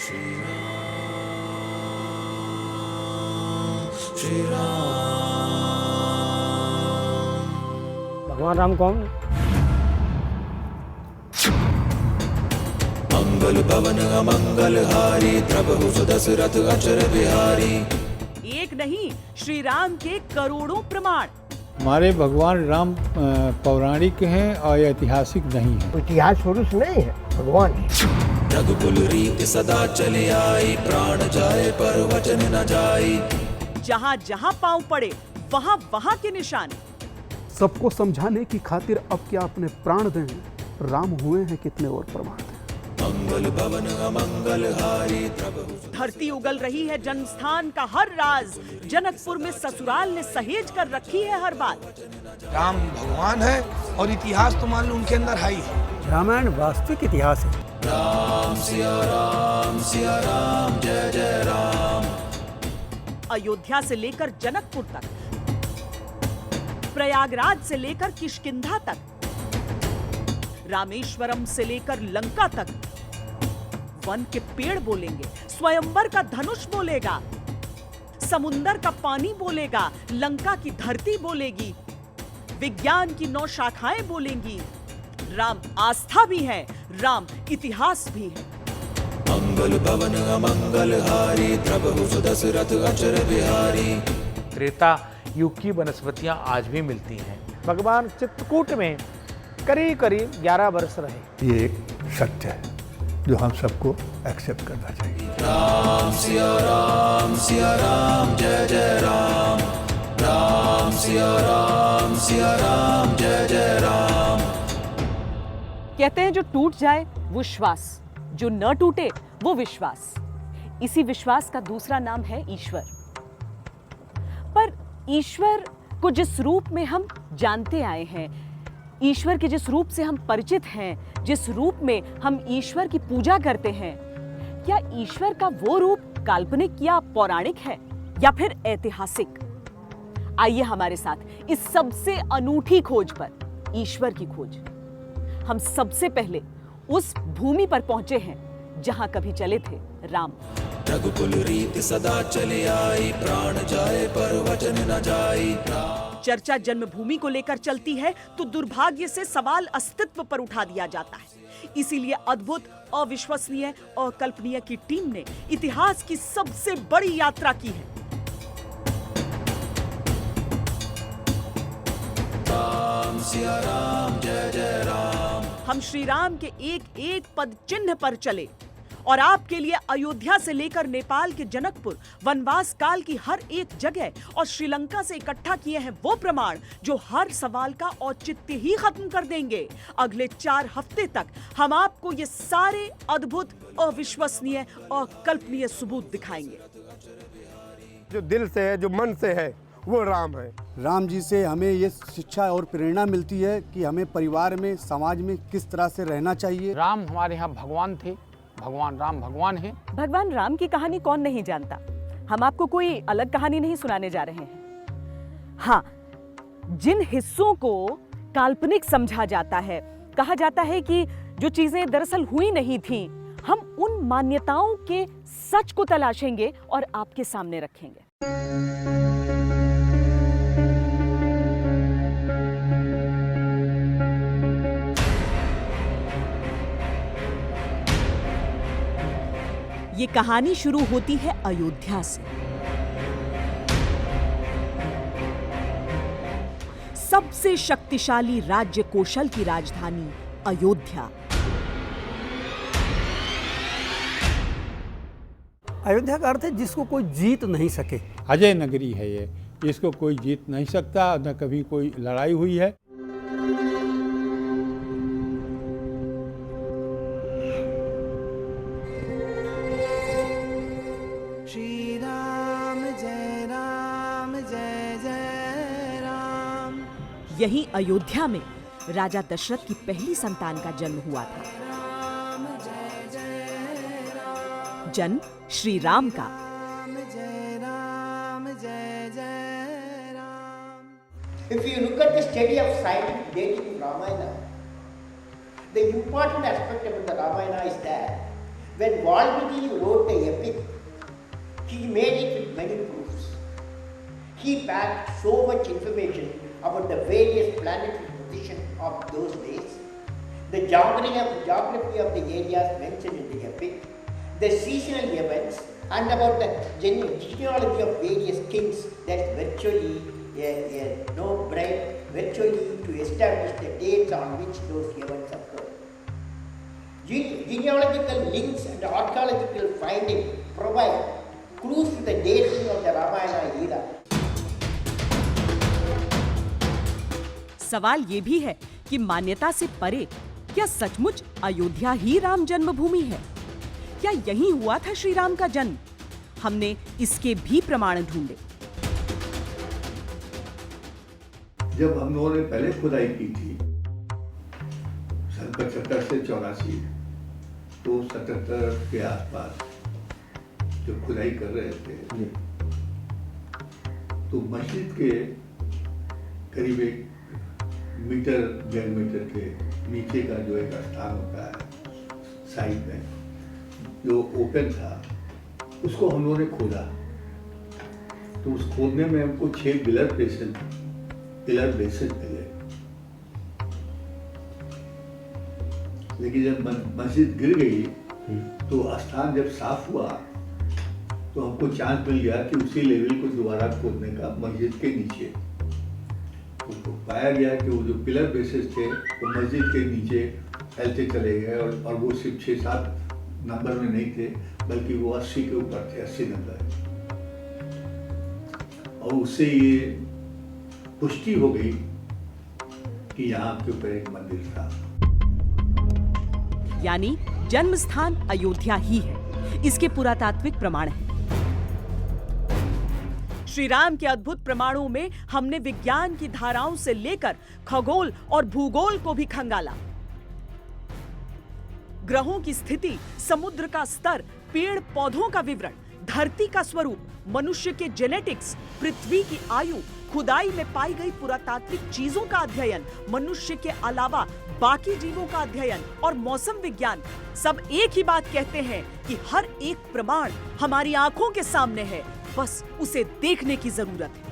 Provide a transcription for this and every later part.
श्री राम। भगवान राम कौन? मंगल भवन अमंगल हारी, प्रभु सुदशरथ अचर बिहारी। एक नहीं, श्री राम के करोड़ों प्रमाण। हमारे भगवान राम पौराणिक हैं और ऐतिहासिक नहीं है। इतिहास पुरुष नहीं है, भगवान। रघुकुल रीति सदा चले आई, प्राण जाए पर वचन न जाई। जहाँ जहाँ पांव पड़े वहाँ वहाँ के निशान। सबको समझाने की खातिर अब क्या अपने प्राण दें, राम हुए हैं कितने और प्रमाण। मंगल भवन अमंगल हारी, प्रभु। धरती उगल रही है जन्मस्थान का हर राज, जनकपुर में ससुराल ने सहेज कर रखी है हर बात। राम भगवान है और इतिहास तो मान लो उनके अंदर है ही। रामायण वास्तविक इतिहास है। राम सिया राम, जय जय राम। अयोध्या से लेकर जनकपुर तक, प्रयागराज से लेकर किष्किंधा तक, रामेश्वरम से लेकर लंका तक, वन के पेड़ बोलेंगे, स्वयंवर का धनुष बोलेगा, समुंदर का पानी बोलेगा, लंका की धरती बोलेगी, विज्ञान की 9 शाखाएं बोलेंगी। राम आस्था भी है, राम इतिहास भी है। मंगल भवन अमंगल हारी, प्रभु सुदशरथ अचर बिहारी। त्रेता युग की वनस्पतियां आज भी मिलती हैं। भगवान चित्रकूट में करीब 11 वर्ष रहे। ये एक सत्य है जो हम सबको एक्सेप्ट करना चाहिए। राम सिया राम, जय जय राम। राम सिया राम, जय जय राम। कहते हैं जो टूट जाए वो श्वास, जो न टूटे वो विश्वास। इसी विश्वास का दूसरा नाम है ईश्वर। पर ईश्वर को जिस रूप में हम जानते आए हैं, ईश्वर के जिस रूप से हम परिचित हैं, जिस रूप में हम ईश्वर की पूजा करते हैं, क्या ईश्वर का वो रूप काल्पनिक या पौराणिक है या फिर ऐतिहासिक? आइए हमारे साथ इस सबसे अनूठी खोज पर, ईश्वर की खोज। हम सबसे पहले उस भूमि पर पहुंचे हैं जहां कभी चले थे राम। रघुकुल रीति सदा चले आई, प्राण जाए पर वचन न जाई। चर्चा जन्मभूमि को लेकर चलती है तो दुर्भाग्य से सवाल अस्तित्व पर उठा दिया जाता है। इसीलिए अद्भुत, अविश्वसनीय, अकल्पनीय की टीम ने इतिहास की सबसे बड़ी यात्रा की है। राम सिया राम, जय जय राम। हम श्री राम के एक एक पद चिन्ह पर चले और आपके लिए अयोध्या से लेकर नेपाल के जनकपुर, वनवास काल की हर एक जगह और श्रीलंका से इकट्ठा किए हैं वो प्रमाण जो हर सवाल का औचित्य ही खत्म कर देंगे। अगले 4 हफ्ते तक हम आपको ये सारे अद्भुत, अविश्वसनीय और कल्पनीय सबूत दिखाएंगे। जो दिल से है, जो मन से है, वो राम है। राम जी से हमें ये शिक्षा और प्रेरणा मिलती है कि हमें परिवार में, समाज में किस तरह से रहना चाहिए। राम हमारे यहाँ भगवान थे, भगवान राम भगवान है। भगवान राम की कहानी कौन नहीं जानता। हम आपको कोई अलग कहानी नहीं सुनाने जा रहे हैं। हाँ, जिन हिस्सों को काल्पनिक समझा जाता है, कहा जाता है कि जो चीजें दरअसल हुई नहीं थीं, हम उन मान्यताओं के सच को तलाशेंगे और आपके सामने रखेंगे। ये कहानी शुरू होती है अयोध्या से। सबसे शक्तिशाली राज्य कौशल की राजधानी अयोध्या। अयोध्या का अर्थ है जिसको कोई जीत नहीं सके। अजय नगरी है ये, इसको कोई जीत नहीं सकता, न कभी कोई लड़ाई हुई है। श्री राम जय राम, जय जय राम। यहीं अयोध्या में राजा दशरथ की पहली संतान का जन्म हुआ था। जन्म श्री राम का। जय राम, जय जय Ram. If you look at the study of science dating Ramayana, the important aspect about the Ramayana is that When Valmiki wrote the epic, he made it with many proofs. He packed so much information about the various planetary positions of those days, the geography of the areas mentioned in the epic, the seasonal events, and about the genealogy of various kings. That's virtually a no-brainer, virtually to establish the dates on which those events occurred. Genealogical links and archaeological findings provide clues to the dating of the Ramayana era. सवाल ये भी है कि मान्यता से परे क्या सचमुच अयोध्या ही राम जन्मभूमि है? क्या यहीं हुआ था श्री राम का जन्म? हमने इसके भी प्रमाण ढूंढे। जब हम लोगों ने पहले खुदाई की थी सन 75 से 84, तो 77 के आसपास जो खुदाई कर रहे थे, तो मस्जिद के करीब 1 मीटर 1.5 मीटर के नीचे का जो एक स्थान होता है साइड में, जो ओपन था, उसको हम लोगों ने खोदा। तो उस खोदने में हमको 6 पिलर बेसिस मिले। लेकिन जब मस्जिद गिर गई तो स्थान जब साफ हुआ तो हमको चांस मिल गया कि उसी लेवल को दोबारा खोदने का मस्जिद के नीचे। तो पाया गया कि वो जो पिलर बेसिस थे वो मस्जिद के नीचे फैलते चले गए, और वो सिर्फ 6-7 नंबर में नहीं थे, बल्कि वो 80 के ऊपर थे, 80 नंबर। और उससे ये पुष्टि हो गई कि यहाँ के ऊपर एक मंदिर था। यानी जन्म स्थान अयोध्या ही है, इसके पुरातात्विक प्रमाण हैं। श्री राम के अद्भुत प्रमाणों में हमने विज्ञान की धाराओं से लेकर खगोल और भूगोल को भी खंगाला। ग्रहों की स्थिति, समुद्र का स्तर, पेड़ पौधों का विवरण, धरती का स्वरूप, मनुष्य के जेनेटिक्स, पृथ्वी की आयु, खुदाई में पाई गई पुरातात्विक चीजों का अध्ययन, मनुष्य के अलावा बाकी जीवों का अध्ययन और मौसम विज्ञान, सब एक ही बात कहते हैं कि हर एक प्रमाण हमारी आंखों के सामने है, बस उसे देखने की जरूरत है।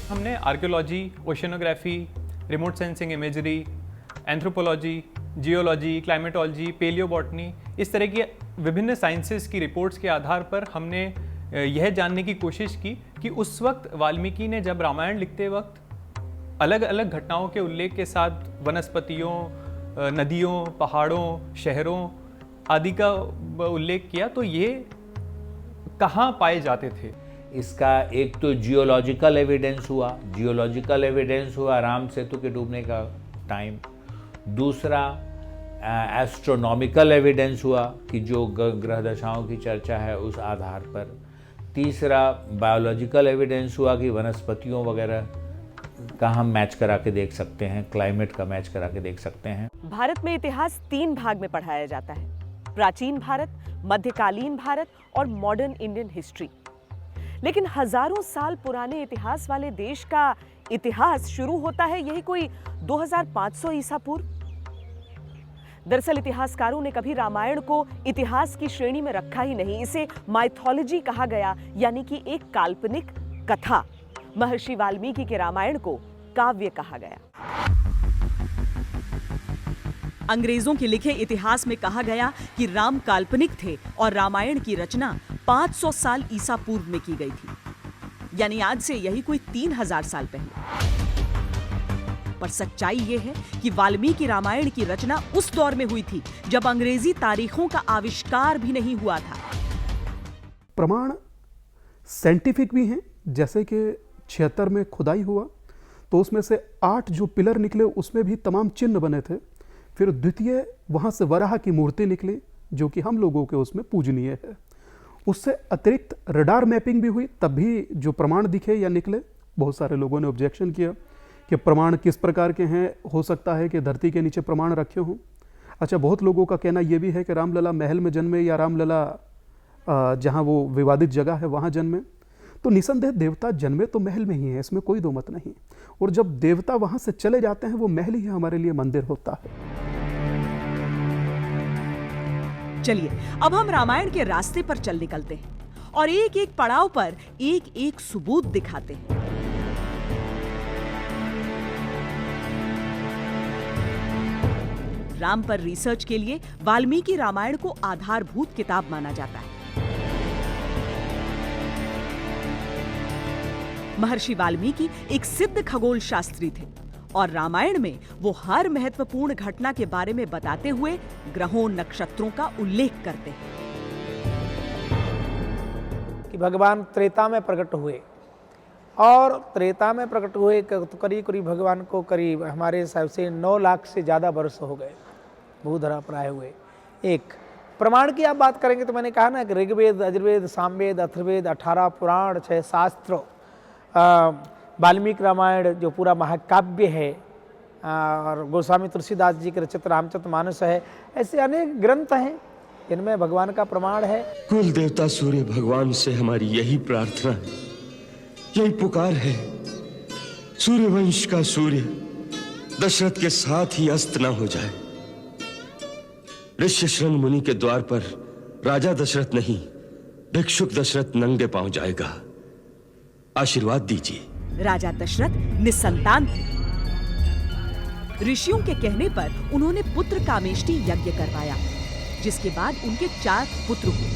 हमने archaeology, oceanography, remote sensing imagery, anthropology, geology, climatology, palaeobotany, इस तरह की विभिन्न साइंसेस की रिपोर्ट्स के आधार पर हमने यह जानने की कोशिश की कि उस वक्त वाल्मीकि ने जब रामायण लिखते वक्त अलग अलग घटनाओं के उल्लेख के साथ वनस्पतियों, नदियों, पहाड़ों, शहरों आदि का उल्लेख किया, तो ये कहाँ पाए जाते थे। इसका एक तो जियोलॉजिकल एविडेंस हुआ राम सेतु के डूबने का टाइम। दूसरा एस्ट्रोनॉमिकल एविडेंस हुआ कि जो ग्रह दशाओं की चर्चा है उस आधार पर। तीसरा बायोलॉजिकल एविडेंस हुआ कि वनस्पतियों वगैरह का हम मैच करा के देख सकते हैं, क्लाइमेट का मैच करा के देख सकते हैं। भारत में इतिहास 3 भाग में पढ़ाया जाता है: प्राचीन भारत, मध्यकालीन भारत और मॉडर्न इंडियन हिस्ट्री। लेकिन हजारों साल पुराने इतिहास वाले देश का इतिहास शुरू होता है यही कोई 2500 ईसा पूर्व। दरअसल इतिहासकारों ने कभी रामायण को इतिहास की श्रेणी में रखा ही नहीं, इसे माइथोलॉजी कहा गया, यानी कि एक काल्पनिक कथा। महर्षि वाल्मीकि के रामायण को काव्य कहा गया। अंग्रेजों के लिखे इतिहास में कहा गया कि राम काल्पनिक थे और रामायण की रचना 500 साल ईसा पूर्व में की गई थी, यानी आज से यही कोई 3000 साल पहले। पर सच्चाई ये है कि वाल्मीकि रामायण की रचना उस दौर में हुई थी जब अंग्रेजी तारीखों का आविष्कार भी नहीं हुआ था। प्रमाण साइंटिफिक भी हैं, जैसे कि 76 में खुदाई हुआ तो उसमें से 8 जो पिलर निकले उसमें भी तमाम चिन्ह बने थे। फिर द्वितीय वहाँ से वराह की मूर्ति निकली जो कि हम लोगों के उसमें पूजनीय है। उससे अतिरिक्त रडार मैपिंग भी हुई, तब भी जो प्रमाण दिखे या निकले। बहुत सारे लोगों ने ऑब्जेक्शन किया कि प्रमाण किस प्रकार के हैं, हो सकता है कि धरती के नीचे प्रमाण रखे हों। अच्छा, बहुत लोगों का कहना यह भी है कि रामलला महल में जन्मे या रामलला जहाँ वो विवादित जगह है वहाँ जन्मे। तो निसंदेह देवता जन्मे तो महल में ही है, इसमें कोई दो मत नहीं। और जब देवता वहाँ से चले जाते हैं वो महल ही हमारे लिए मंदिर होता है। चलिए अब हम रामायण के रास्ते पर चल निकलते हैं और एक एक पड़ाव पर एक एक सबूत दिखाते हैं। राम पर रिसर्च के लिए वाल्मीकि रामायण को आधारभूत किताब माना जाता है। महर्षि वाल्मीकि एक सिद्ध खगोल शास्त्री थे और रामायण में वो हर महत्वपूर्ण घटना के बारे में बताते हुए ग्रहों नक्षत्रों का उल्लेख करते हैं कि भगवान त्रेता में प्रकट हुए और त्रेता में प्रकट हुए तो करीब करीब भगवान को करीब हमारे हिसाब से 9 लाख से ज़्यादा वर्ष हो गए भूधरा पर आए हुए। एक प्रमाण की आप बात करेंगे तो मैंने कहा ना कि ऋग्वेद, यजुर्वेद, सामवेद, अथर्ववेद, 18 पुराण, 6 शास्त्र, वाल्मीकि रामायण जो पूरा महाकाव्य है और गोस्वामी तुलसीदास जी के रचित रामचरितमानस है, ऐसे अनेक ग्रंथ हैं इनमें भगवान का प्रमाण है। कुल देवता सूर्य भगवान से हमारी यही प्रार्थना है, यही पुकार है, सूर्यवंश का सूर्य दशरथ के साथ ही अस्त न हो जाए। ऋष्यशृंग मुनि के द्वार पर राजा दशरथ नहीं, भिक्षुक दशरथ नंगे पांव जाएगा। आशीर्वाद दीजिए। राजा दशरथ निसंतान थे। ऋषियों के कहने पर उन्होंने पुत्र कामेष्टि यज्ञ करवाया, जिसके बाद उनके 4 पुत्र हुए।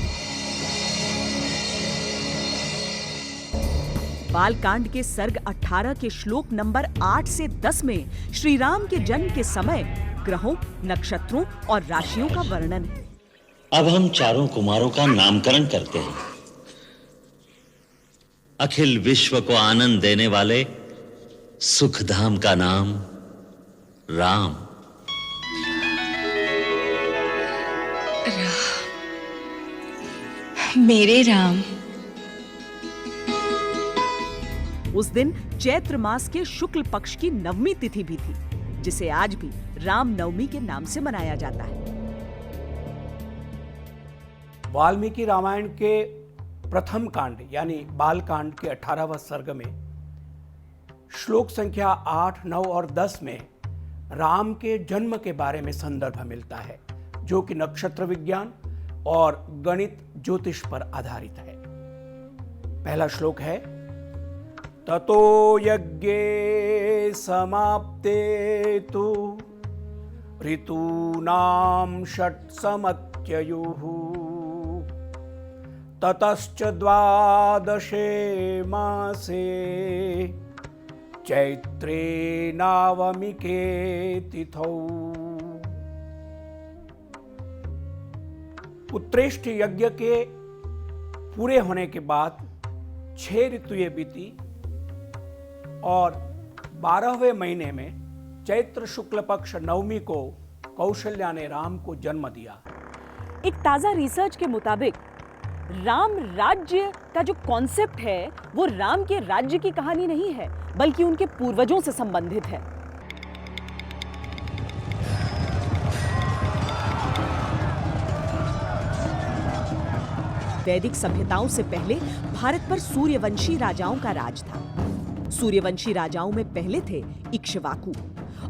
बालकांड के सर्ग 18 के श्लोक नंबर 8 से 10 में श्री राम के जन्म के समय ग्रहों, नक्षत्रों और राशियों का वर्णन है। अब हम चारों कुमारों का नामकरण करते हैं। अखिल विश्व को आनंद देने वाले सुखधाम का नाम राम। मेरे राम। उस दिन चैत्र मास के शुक्ल पक्ष की नवमी तिथि भी थी, जिसे आज भी राम नवमी के नाम से मनाया जाता है। वाल्मीकि रामायण के प्रथम कांड यानी बालकांड के 18वां सर्ग में श्लोक संख्या 8, 9 और 10 में राम के जन्म के बारे में संदर्भ मिलता है, जो कि नक्षत्र विज्ञान और गणित ज्योतिष पर आधारित है। पहला श्लोक है, ततो यज्ञे समाप्ते तु ऋतूनां षट्समत्ययुः ततश्च द्वादशे मासे चैत्रे नवमिके तिथौ। उत्कृष्ट यज्ञ के पूरे होने के बाद 6 ऋतुएं बीती और 12वें महीने में चैत्र शुक्ल पक्ष नवमी को कौशल्या ने राम को जन्म दिया। एक ताजा रिसर्च के मुताबिक राम राज्य का जो कॉन्सेप्ट है वो राम के राज्य की कहानी नहीं है, बल्कि उनके पूर्वजों से संबंधित है। वैदिक सभ्यताओं से पहले भारत पर सूर्यवंशी राजाओं का राज था। सूर्यवंशी राजाओं में पहले थे इक्ष्वाकु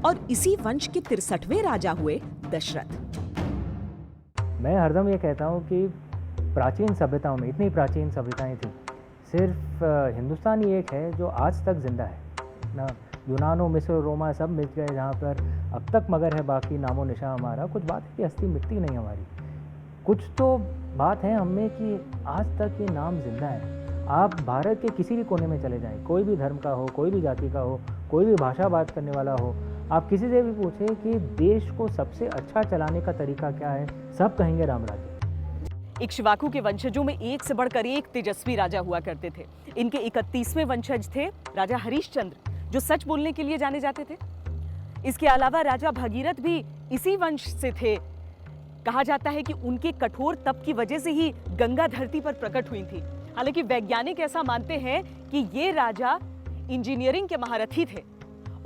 और इसी वंश के 63वें राजा हुए दशरथ। मैं हरदम ये कहता हूँ कि प्राचीन सभ्यताओं में, इतनी प्राचीन सभ्यताएं थी, सिर्फ हिंदुस्तान ही एक है जो आज तक जिंदा है ना। यूनानो, मिस्र, रोमा सब मिल गए जहाँ पर अब तक मगर है, बाकी नामो निशान हमारा। कुछ बात है कि हस्ती मिटती नहीं हमारी, कुछ तो बात है हमें कि आज तक ये नाम जिंदा है। आप भारत के किसी भी कोने में चले जाएं, कोई भी धर्म का हो, कोई भी जाति का हो, कोई भी भाषा बात करने वाला हो, आप किसी से भी पूछें कि देश को सबसे अच्छा चलाने का तरीका क्या है, सब कहेंगे राम राज्य। इक्ष्वाकु के वंशजों में एक से बढ़कर एक तेजस्वी राजा हुआ करते थे। इनके 31वें वंशज थे राजा हरिश्चंद्र, जो सच बोलने के लिए जाने जाते थे। इसके अलावा राजा भगीरथ भी इसी वंश से थे। कहा जाता है कि उनके कठोर तप की वजह से ही गंगा धरती पर प्रकट हुई थी। हालांकि वैज्ञानिक ऐसा मानते हैं कि ये राजा इंजीनियरिंग के महारथी थे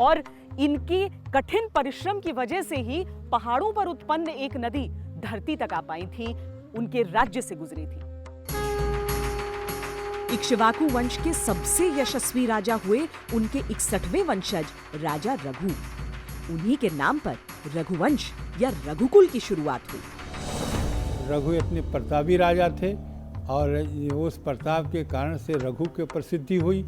और इनकी कठिन परिश्रम की वजह से ही पहाड़ों पर उत्पन्न एक नदी धरती तक आ पाई थी, उनके राज्य से गुजरी थी। इक्ष्वाकु वंश के सबसे यशस्वी राजा हुए उनके 61वें वंशज राजा रघु। उन्हीं के नाम पर रघुवंश या रघुकुल की शुरुआत हुई। रघु इतने प्रतापी राजा थे और उस प्रताप के कारण से रघु की प्रसिद्धि हुई।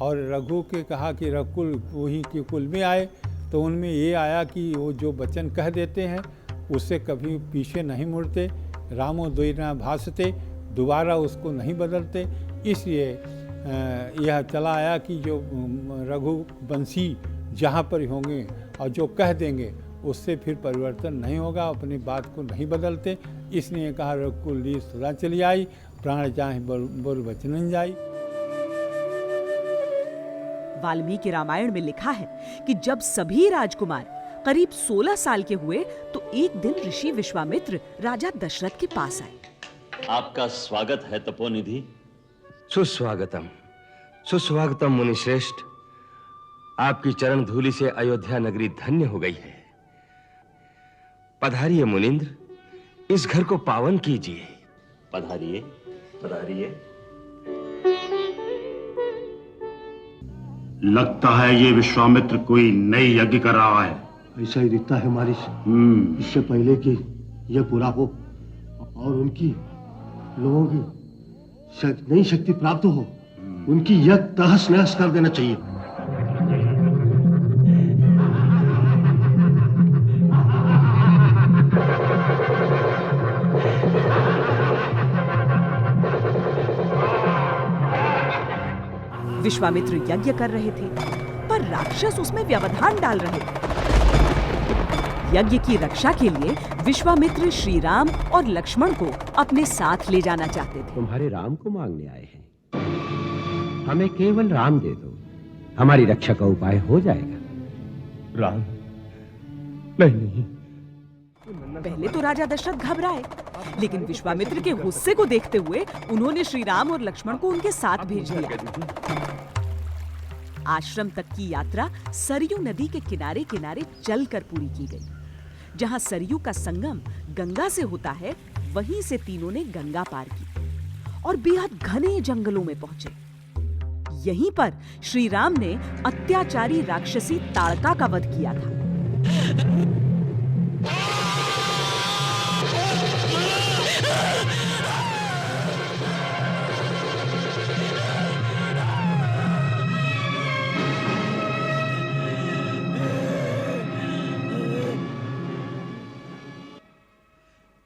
और रघु के कहा कि रघुकुल वही के कुल में आए, तो उनमें ये आया कि वो जो वचन कह देते हैं उससे कभी पीछे नहीं मुड़ते। रामो द्वैना भासते, दोबारा उसको नहीं बदलते। इसलिए यह चला आया कि जो रघुवंशी जहाँ पर होंगे और जो कह देंगे उससे फिर परिवर्तन नहीं होगा, अपनी बात को नहीं बदलते। इसलिए कहा रघुकुल लीस सदा चली आई, प्राण जाहि बर वचनन जाई। वाल्मीकि रामायण में लिखा है कि जब सभी राजकुमार करीब 16 साल के हुए तो एक दिन ऋषि विश्वामित्र राजा दशरथ के पास आए। आपका स्वागत है तपोनिधि। सुस्वागतम, सुस्वागतम मुनिश्रेष्ठ। आपकी चरण धूलि से अयोध्या नगरी धन्य हो गई है। पधारिए मुनिंद्र, इस घर को पावन कीजिए। पधारिए, पधारिए। लगता है ये विश्वामित्र कोई नई यज्ञ कर रहा है। ऐसा ही दिखता है हमारी। इससे पहले कि यह पूरा हो और उनकी लोगों की नई शक्ति प्राप्त हो, उनकी यज्ञ तहस नहस कर देना चाहिए। विश्वामित्र यज्ञ कर रहे थे पर राक्षस उसमें व्यवधान डाल रहे थे। यज्ञ की रक्षा के लिए विश्वामित्र श्री राम और लक्ष्मण को अपने साथ ले जाना चाहते थे। तुम्हारे राम को मांगने आए हैं। हमें केवल राम दे दो, हमारी रक्षा का उपाय हो जाएगा। राम? नहीं। पहले तो राजा दशरथ घबराए, लेकिन विश्वामित्र के गुस्से को देखते हुए उन्होंने श्री राम और लक्ष्मण को उनके साथ भेज दिया। आश्रम तक की यात्रा सरयू नदी के किनारे किनारे चलकर पूरी की गई। जहां सरयू का संगम गंगा से होता है, वहीं से तीनों ने गंगा पार की और बेहद घने जंगलों में पहुंचे। यहीं पर श्री राम ने अत्याचारी राक्षसी ताड़का का वध किया था।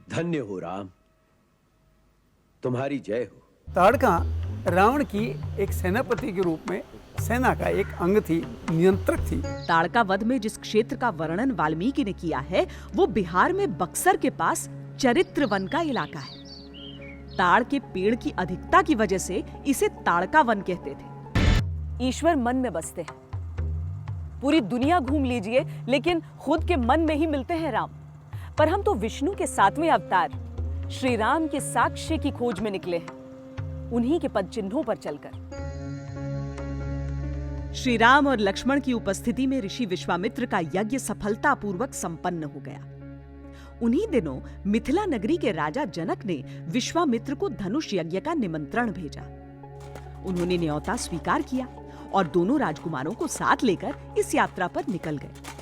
धन्य हो राम, तुम्हारी जय हो। ताड़का रावण की एक सेनापति के रूप में सेना का एक अंग थी, नियंत्रक थी। ताड़का वध में जिस क्षेत्र का वर्णन वाल्मीकि ने किया है वो बिहार में बक्सर के पास चरित्र वन का इलाका है। ताड़ के पेड़ की अधिकता की वजह से इसे ताड़का वन कहते थे। ईश्वर मन में बसते हैं। पूरी दुनिया घूम लीजिए लेकिन खुद के मन में ही मिलते हैं राम। पर हम तो विष्णु के 7वें अवतार श्री राम के साक्ष्य की खोज में निकले हैं, उन्हीं के पद चिन्हों पर चलकर। श्री राम और लक्ष्मण की उपस्थिति में ऋषि विश्वामित्र का यज्ञ सफलतापूर्वक संपन्न हो गया। उन्हीं दिनों मिथिला नगरी के राजा जनक ने विश्वामित्र को धनुष यज्ञ का निमंत्रण भेजा। उन्होंने न्योता स्वीकार किया और दोनों राजकुमारों को साथ लेकर इस यात्रा पर निकल गए।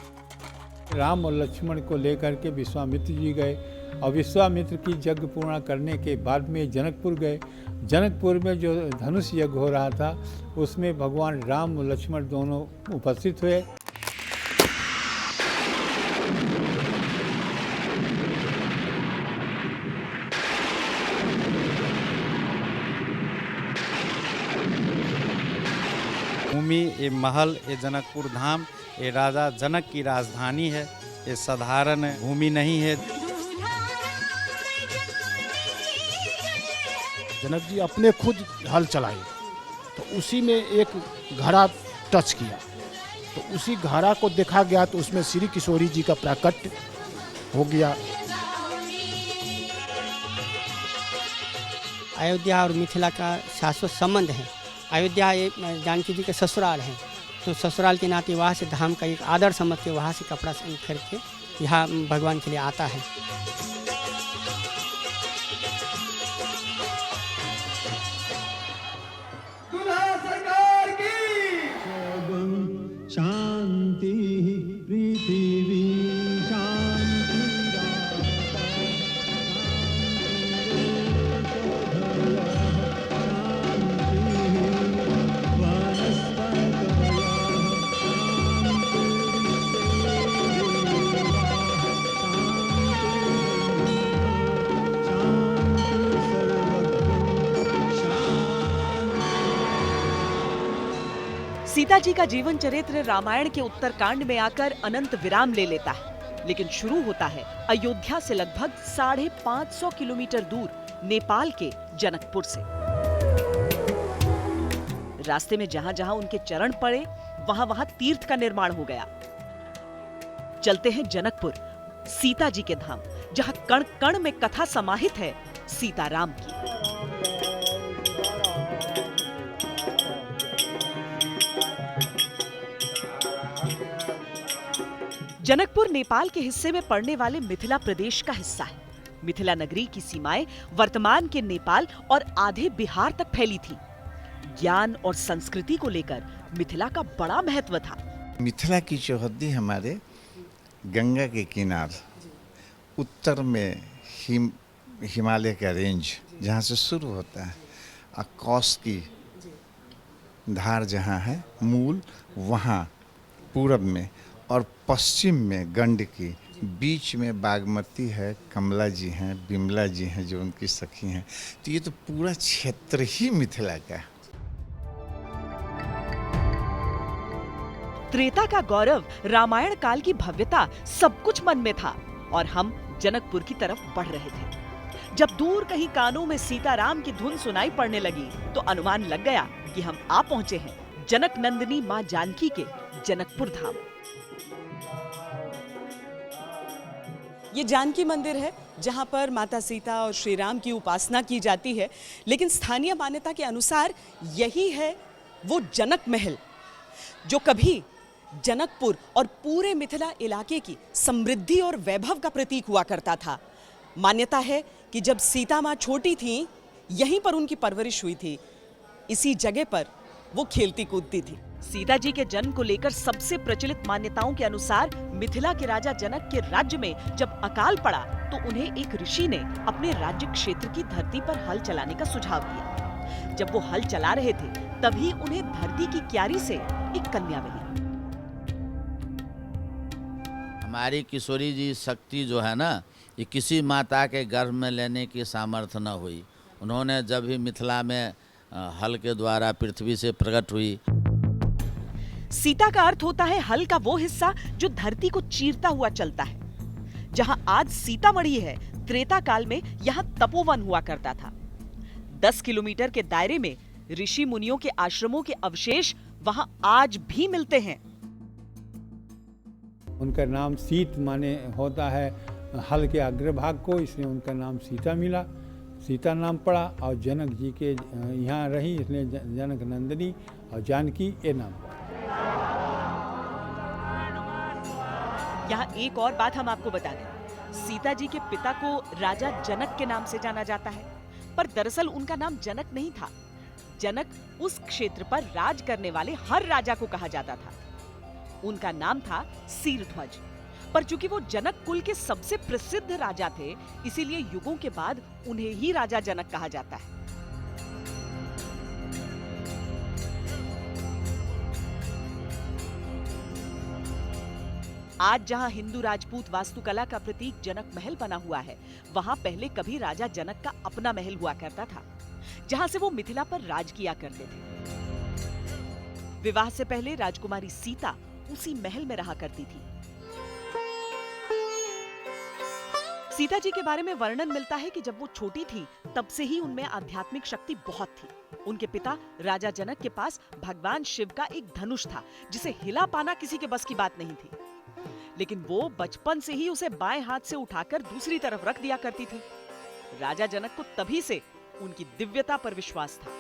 राम और लक्ष्मण को लेकर के विश्वामित्र जी गए और विश्वामित्र की यज्ञ पूर्ण करने के बाद में जनकपुर गए। जनकपुर में जो धनुष यज्ञ हो रहा था उसमें भगवान राम और लक्ष्मण दोनों उपस्थित हुए। भूमि, ये महल, ये जनकपुर धाम, ये राजा जनक की राजधानी है। ये साधारण भूमि नहीं है। जनक जी अपने खुद हल चलाए तो उसी में एक घड़ा टच किया तो उसी घड़ा को देखा गया तो उसमें श्री किशोरी जी का प्राकट्य हो गया। अयोध्या और मिथिला का शाश्वत संबंध है। अयोध्या एक जानकी जी के ससुराल है, तो ससुराल के नाते वहाँ से धाम का एक आदर समझ के वहाँ से कपड़ा खरीद के यहाँ भगवान के लिए आता है। शांति पृथ्वी शांति सीता जी का जीवन चरित्र रामायण के उत्तरकांड में आकर अनंत विराम ले लेता है, लेकिन शुरू होता है अयोध्या से लगभग 550 किलोमीटर दूर नेपाल के जनकपुर से। रास्ते में जहां जहां उनके चरण पड़े वहां वहां तीर्थ का निर्माण हो गया। चलते हैं जनकपुर, सीता जी के धाम, जहां कण कण में कथा समाहित है सीताराम की। जनकपुर नेपाल के हिस्से में पड़ने वाले मिथिला प्रदेश का हिस्सा है। मिथिला नगरी की सीमाएं वर्तमान के नेपाल और आधे बिहार तक फैली थी। ज्ञान और संस्कृति को लेकर मिथिला का बड़ा महत्व था। मिथिला की चौहद्दी हमारे गंगा के किनार उत्तर में हिमालय का रेंज जहाँ से शुरू होता है, कौश की धार जहाँ है मूल, वहाँ पूरब में, और पश्चिम में गंडकी, बीच में बागमती है, कमला जी हैं, बिमला जी हैं जो उनकी सखी हैं। तो ये तो पूरा क्षेत्र ही मिथिला का है। त्रेता का गौरव, रामायण काल की भव्यता, सब कुछ मन में था और हम जनकपुर की तरफ बढ़ रहे थे। जब दूर कहीं कानों में सीताराम की धुन सुनाई पड़ने लगी तो अनुमान लग गया कि हम आ पहुंचे हैं जनक नंदिनी मां जानकी के जनकपुर धाम। ये जानकी मंदिर है जहां पर माता सीता और श्री राम की उपासना की जाती है, लेकिन स्थानीय मान्यता के अनुसार यही है वो जनक महल जो कभी जनकपुर और पूरे मिथिला इलाके की समृद्धि और वैभव का प्रतीक हुआ करता था। मान्यता है कि जब सीता माँ छोटी थीं, यहीं पर उनकी परवरिश हुई थी, इसी जगह पर वो खेलती कूदती थी। सीता जी के जन्म को लेकर सबसे प्रचलित मान्यताओं के अनुसार मिथिला के राजा जनक के राज्य में जब अकाल पड़ा तो उन्हें एक ऋषि ने अपने राज्य क्षेत्र की धरती पर हल चलाने का सुझाव दिया। जब वो हल चला रहे थे तभी उन्हें धरती की क्यारी से एक कन्या मिली। हमारी किशोरी जी शक्ति जो है ना, ये किसी माता के गर्भ में लेने की सामर्थ्य न हुई। उन्होंने जब भी मिथिला में हल के द्वारा पृथ्वी से प्रकट हुई। सीता का अर्थ होता है हल का वो हिस्सा जो धरती को चीरता हुआ चलता है। जहां आज सीतामढ़ी है, त्रेता काल में यहाँ तपोवन हुआ करता था। 10 किलोमीटर के दायरे में ऋषि मुनियों के आश्रमों के अवशेष वहां आज भी मिलते हैं। उनका नाम सीत माने होता है हल के अग्रभाग को, इसलिए उनका नाम सीता मिला, सीता नाम पड़ा। और जनक जी के यहाँ रही, इसलिए जनक नंदिनी और जानकी ये नाम पड़ा। यहाँ एक और बात हम आपको बता दें, सीता जी के पिता को राजा जनक के नाम से जाना जाता है, पर दरअसल उनका नाम जनक नहीं था। जनक उस क्षेत्र पर राज करने वाले हर राजा को कहा जाता था। उनका नाम था सीरध्वज, पर चूंकि वो जनक कुल के सबसे प्रसिद्ध राजा थे, इसीलिए युगों के बाद उन्हें ही राजा जनक कहा जाता है। आज जहां हिंदू राजपूत वास्तुकला का प्रतीक जनक महल बना हुआ है, वहां पहले कभी राजा जनक का अपना महल हुआ करता था, जहां से वो मिथिला पर राज किया करते थे। विवाह से पहले राजकुमारी सीता उसी महल में रहा करती थी। सीता जी के बारे में वर्णन मिलता है कि जब वो छोटी थी तब से ही उनमें आध्यात्मिक शक्ति बहुत थी। उनके पिता राजा जनक के पास भगवान शिव का एक धनुष था जिसे हिला पाना किसी के बस की बात नहीं थी, लेकिन वो बचपन से ही उसे बाएं हाथ से उठाकर दूसरी तरफ रख दिया करती थी। राजा जनक को तभी से उनकी दिव्यता पर विश्वास था।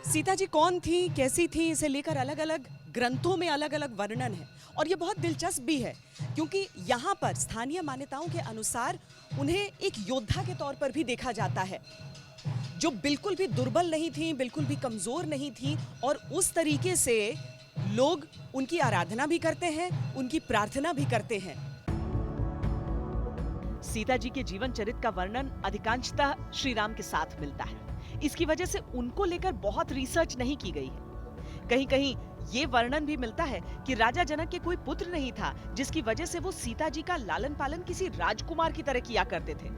सीता जी कौन थी, कैसी थी, इसे लेकर अलग अलग ग्रंथों में अलग अलग वर्णन है और ये बहुत दिलचस्प भी है, क्योंकि यहाँ पर स्थानीय मान्यताओं के अनुसार उन्हें एक योद्धा के तौर पर भी देखा जाता है, जो बिल्कुल भी दुर्बल नहीं थी, बिल्कुल भी कमजोर नहीं थी, और उस तरीके से लोग उनकी आराधना भी करते हैं, उनकी प्रार्थना भी करते हैं। सीता जी के जीवन चरित्र का वर्णन अधिकांशतः श्री राम के साथ मिलता है। इसकी वजह से उनको लेकर बहुत रिसर्च नहीं की गई है। कहीं कहीं ये वर्णन भी मिलता है कि राजा जनक के कोई पुत्र नहीं था, जिसकी वजह से वो सीता जी का लालन पालन किसी राजकुमार की तरह किया करते थे।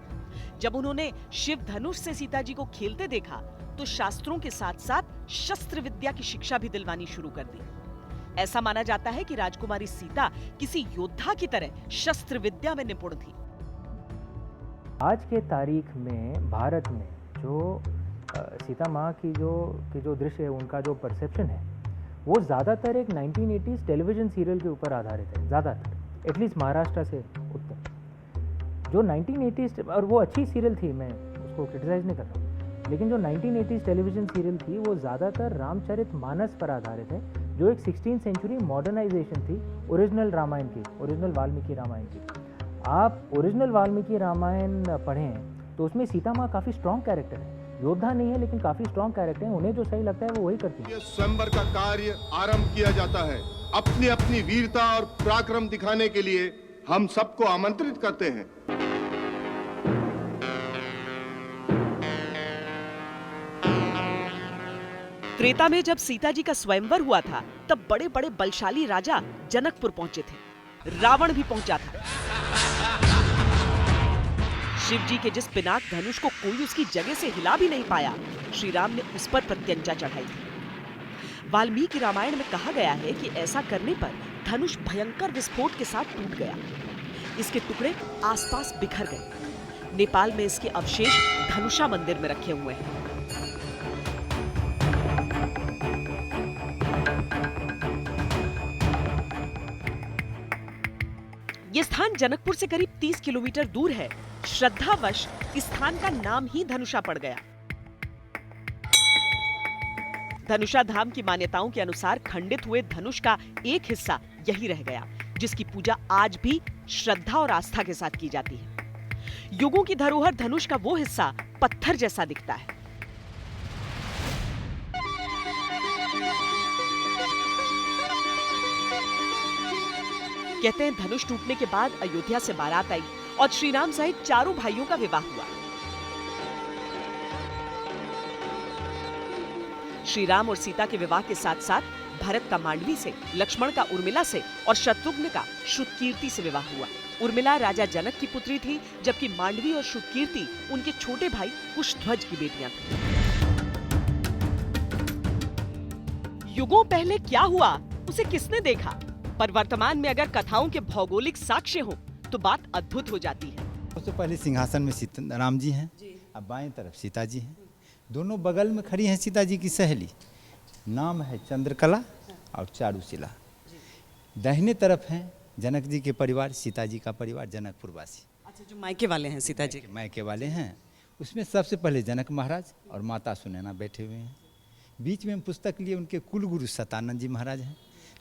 जब उन्होंने शिव धनुष से सीता जी को खेलते देखा तो शास्त्रों के साथ साथ शस्त्र विद्या की शिक्षा भी दिलवानी शुरू कर दी। ऐसा माना जाता है कि राजकुमारी सीता किसी योद्धा की तरह शस्त्र विद्या में निपुण थी। आज के तारीख में भारत में जो सीता माँ की जो दृश्य है, उनका जो परसेप्शन है, वो ज़्यादातर एक 1980s टेलीविज़न सीरियल के ऊपर आधारित है, ज़्यादातर, एटलीस्ट महाराष्ट्र से उत्तर। जो 1980s, और वो अच्छी सीरियल थी, मैं उसको क्रिटिसाइज़ नहीं कर रहा हूँ, लेकिन जो 1980s टेलीविज़न सीरियल थी वो ज़्यादातर रामचरितमानस पर आधारित है, जो एक 16th सेंचुरी मॉडर्नाइजेशन थी ओरिजिनल रामायण की, ओरिजिनल वाल्मीकि रामायण की। आप ओरिजिनल वाल्मीकि रामायण पढ़ें तो उसमें सीता माँ काफ़ी स्ट्रॉन्ग कैरेक्टर है, योद्धा नहीं है लेकिन काफ़ी स्ट्रॉन्ग कैरेक्टर है, उन्हें जो सही लगता है वो वही करती है। स्वयंवर का कार्य आरंभ किया जाता है। अपनी अपनी वीरता और पराक्रम दिखाने के लिए हम सबको आमंत्रित करते हैं। त्रेता में जब सीता जी का स्वयंवर हुआ था तब बड़े बड़े बलशाली राजा जनकपुर पहुंचे थे, रावण भी पहुंचा था। शिव जी के जिस पिनाक धनुष को कोई उसकी जगह से हिला भी नहीं पाया, श्री राम ने उस पर प्रत्यंचा चढ़ाई थी। वाल्मीकि रामायण में कहा गया है कि ऐसा करने पर धनुष भयंकर विस्फोट के साथ टूट गया। इसके टुकड़े आसपास बिखर गए। नेपाल में इसके अवशेष धनुषा मंदिर में रखे हुए हैं। ये स्थान जनकपुर से करीब 30 किलोमीटर दूर है। श्रद्धावश इस स्थान का नाम ही धनुषा पड़ गया। धनुषा धाम की मान्यताओं के अनुसार खंडित हुए धनुष का एक हिस्सा यही रह गया, जिसकी पूजा आज भी श्रद्धा और आस्था के साथ की जाती है। युगों की धरोहर धनुष का वो हिस्सा पत्थर जैसा दिखता है। कहते हैं धनुष टूटने के बाद अयोध्या से बारात आई और श्री राम सहित चारों भाइयों का विवाह हुआ। श्री राम और सीता के विवाह के साथ साथ भरत का मांडवी से, लक्ष्मण का उर्मिला से और शत्रुघ्न का श्रुतकीर्ति से विवाह हुआ। उर्मिला राजा जनक की पुत्री थी, जबकि मांडवी और श्रुतकीर्ति उनके छोटे भाई कुशध्वज की बेटियां थीं। युगों पहले क्या हुआ उसे किसने देखा, पर वर्तमान में अगर कथाओं के भौगोलिक साक्ष्य हो तो बात अद्भुत हो जाती है। सबसे पहले सिंहासन में राम जी हैं, अब बाएं तरफ सीता जी हैं, दोनों बगल में खड़ी हैं सीता जी की सहेली, नाम है चंद्रकला और चारुशिला। दाहिने तरफ हैं जनक जी के परिवार, सीता जी का परिवार, जनकपुर वासी। अच्छा, जो मायके वाले हैं सीता जी, मायके वाले हैं, उसमें सबसे पहले जनक महाराज और माता सुनैना बैठे हुए हैं। बीच में पुस्तक लिए उनके कुलगुरु सतानंद जी महाराज हैं,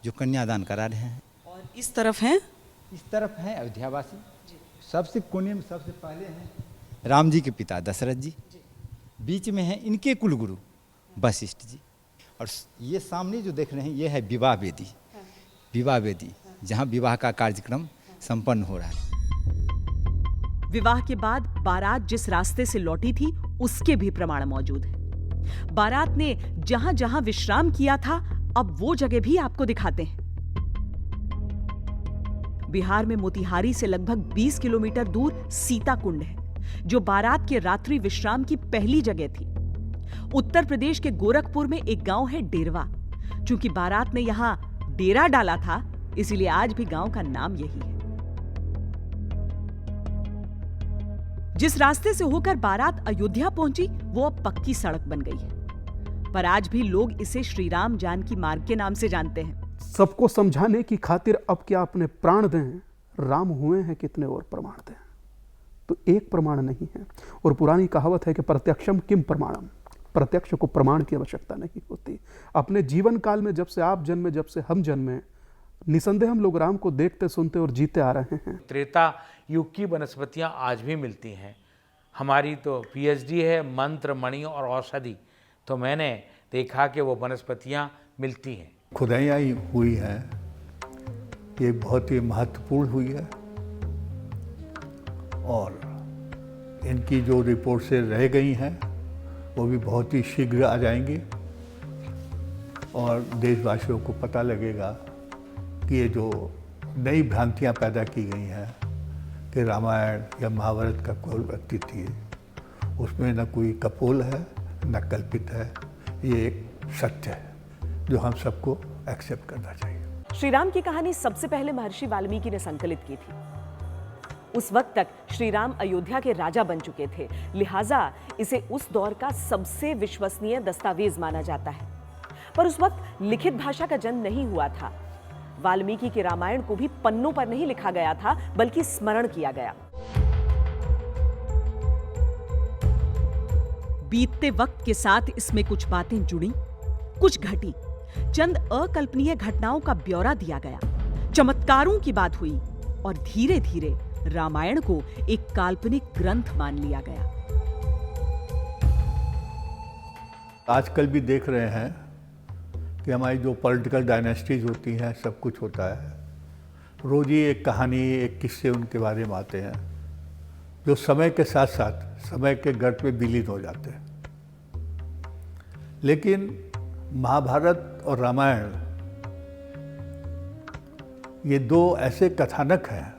जो कन्यादान करा रहे हैं। और इस तरफ हैं, इस तरफ हैं अयोध्यावासी। सबसे कोने में सबसे पहले हैं राम जी के पिता दशरथ जी, बीच में हैं इनके कुलगुरु वशिष्ठ जी, और ये सामने जो देख रहे हैं ये है विवाह वेदी। विवाह वेदी जहाँ विवाह का कार्यक्रम संपन्न हो रहा है। विवाह के बाद बारात जिस रास्ते से लौटी थी उसके भी प्रमाण मौजूद हैं। बारात ने जहां जहां विश्राम किया था अब वो जगह भी आपको दिखाते हैं। बिहार में मोतिहारी से लगभग 20 किलोमीटर दूर सीता कुंड है, जो बारात के रात्रि विश्राम की पहली जगह थी। उत्तर प्रदेश के गोरखपुर में एक गांव है डेरवा। चूंकि बारात ने यहां डेरा डाला था, इसीलिए आज भी गांव का नाम यही है। जिस रास्ते से होकर बारात अयोध्या पहुंची वो अब पक्की सड़क बन गई है, पर आज भी लोग इसे श्री राम जानकी मार्ग के नाम से जानते हैं। सबको समझाने की खातिर अब क्या अपने प्राण दें, राम हुए हैं कितने और प्रमाण दें। तो एक प्रमाण नहीं है, और पुरानी कहावत है कि प्रत्यक्षम किम प्रमाणम, प्रत्यक्ष को प्रमाण की आवश्यकता नहीं होती। अपने जीवन काल में जब से आप जन्मे, जब से हम जन्मे, निसंदेह हम लोग राम को देखते, सुनते और जीते आ रहे हैं। त्रेता युग की वनस्पतियां आज भी मिलती हैं। हमारी तो पीएचडी है मंत्र, मणि और औषधि, तो मैंने देखा कि वो वनस्पतियां मिलती हैं। खुदाई हुई है, ये बहुत ही महत्वपूर्ण हुई है, और इनकी जो रिपोर्ट से रह गई हैं वो भी बहुत ही शीघ्र आ जाएंगी, और देशवासियों को पता लगेगा कि ये जो नई भ्रांतियां पैदा की गई हैं कि रामायण या महाभारत का कोई व्यक्ति थी, उसमें न कोई कपोल है न कल्पित है, ये एक सत्य है जो हम सबको एक्सेप्ट करना चाहिए। श्री राम की कहानी सबसे पहले महर्षि वाल्मीकि ने संकलित की थी। उस वक्त तक श्री राम अयोध्या के राजा बन चुके थे, लिहाजा इसे उस दौर का सबसे विश्वसनीय दस्तावेज माना जाता है। पर उस वक्त लिखित भाषा का जन्म नहीं हुआ था। वाल्मीकि के रामायण को भी पन्नों पर नहीं लिखा गया था, बल्कि स्मरण किया गया। बीतते वक्त के साथ इसमें कुछ बातें जुड़ी, कुछ घटी, चंद अकल्पनीय घटनाओं का ब्यौरा दिया गया, चमत्कारों की बात हुई और धीरे धीरे रामायण को एक काल्पनिक ग्रंथ मान लिया गया। आजकल भी देख रहे हैं कि हमारी जो पॉलिटिकल डायनेस्टीज होती हैं, सब कुछ होता है, रोज ही एक कहानी, एक किस्से उनके बारे में आते हैं जो समय के साथ साथ समय के गर्त में विलीन हो जाते हैं। लेकिन महाभारत और रामायण ये दो ऐसे कथानक हैं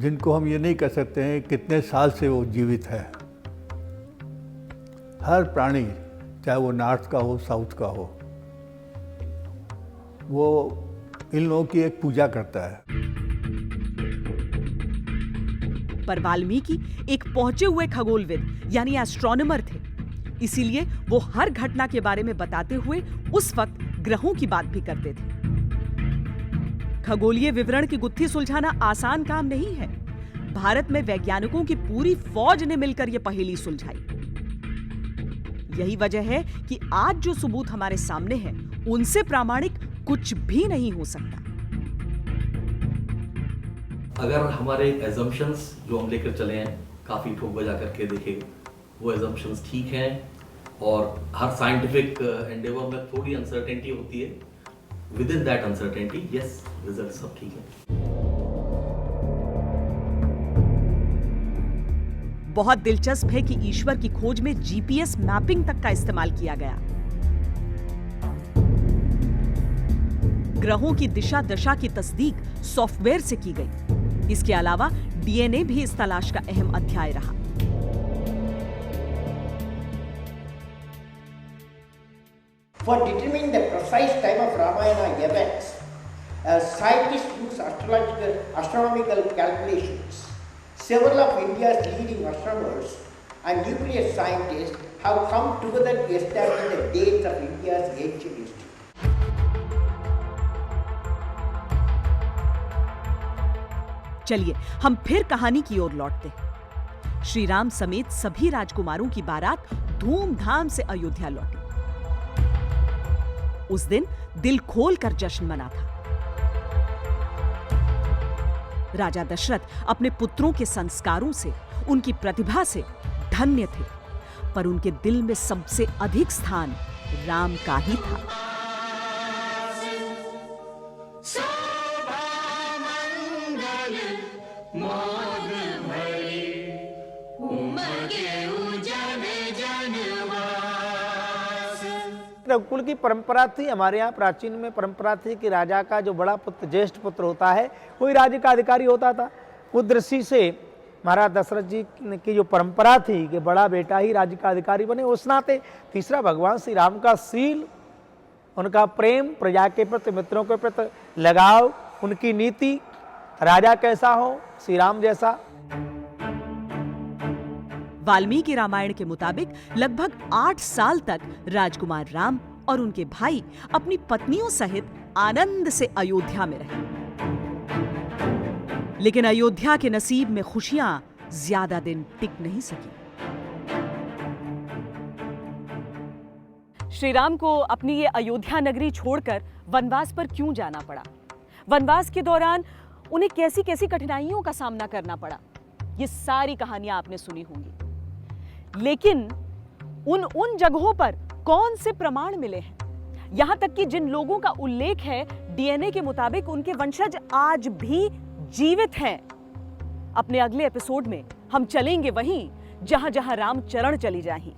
जिनको हम ये नहीं कह सकते हैं कितने साल से वो जीवित है। हर प्राणी, चाहे वो नॉर्थ का हो, साउथ का हो, वो इन लोगों की एक पूजा करता है। पर वाल्मीकि एक पहुंचे हुए खगोलविद यानी एस्ट्रोनॉमर थे, इसीलिए वो हर घटना के बारे में बताते हुए उस वक्त ग्रहों की बात भी करते थे। खगोलीय विवरण की गुत्थी सुलझाना आसान काम नहीं है। भारत में वैज्ञानिकों की पूरी फौज ने मिलकर यह पहेली सुलझाई। यही वजह है कि आज जो सबूत हमारे सामने हैं, उनसे प्रामाणिक कुछ भी नहीं हो सकता। अगर हमारे एजम्पशंस जो हम लेकर चले हैं, काफी ठोक बजा करके देखे, वो एजम्पशंस ठीक हैं और हर साइंटिफिक एंडेवर में थोड़ी अनसर्टेनिटी होती है, with in that uncertainty yes, result सब ठीक है। बहुत दिलचस्प है कि ईश्वर की खोज में जीपीएस मैपिंग तक का इस्तेमाल किया गया। ग्रहों की दिशा दशा की तस्दीक सॉफ्टवेयर से की गई। इसके अलावा डीएनए भी इस तलाश का अहम अध्याय रहा। For determining the precise time of Ramayana events, scientists use astronomical calculations. Several of India's leading astronomers and nuclear scientists have come together to establish the dates of India's ancient history. चलिए हम फिर कहानी की ओर लौटते हैं। श्री राम समेत सभी राजकुमारों की बारात धूमधाम से अयोध्या लौटी। उस दिन दिल खोलकर जश्न मना था। राजा दशरथ अपने पुत्रों के संस्कारों से, उनकी प्रतिभा से धन्य थे, पर उनके दिल में सबसे अधिक स्थान राम का ही था। रघुकुल की परंपरा थी, हमारे यहाँ प्राचीन में परंपरा थी कि राजा का जो बड़ा पुत्र, ज्येष्ठ पुत्र होता है, वही राज्य का अधिकारी होता था। उस दृष्टि से महाराज दशरथ जी की जो परंपरा थी कि बड़ा बेटा ही राज्य का अधिकारी बने, उस नाते तीसरा भगवान श्री राम का शील, उनका प्रेम, प्रजा के प्रति, मित्रों के प्रति लगाव, उनकी नीति, राजा कैसा हो, श्री राम जैसा। वाल्मीकि रामायण के मुताबिक लगभग 8 साल तक राजकुमार राम और उनके भाई अपनी पत्नियों सहित आनंद से अयोध्या में रहे। लेकिन अयोध्या के नसीब में खुशियां ज्यादा दिन टिक नहीं सकी। श्री राम को अपनी ये अयोध्या नगरी छोड़कर वनवास पर क्यों जाना पड़ा? वनवास के दौरान उन्हें कैसी कैसी कठिनाइयों का सामना करना पड़ा? ये सारी कहानियां आपने सुनी होंगी। लेकिन उन जगहों पर कौन से प्रमाण मिले हैं? यहां तक कि जिन लोगों का उल्लेख है डीएनए के मुताबिक, उनके वंशज आज भी जीवित हैं। अपने अगले एपिसोड में हम चलेंगे वहीं जहां जहां राम चरण चली जाएं।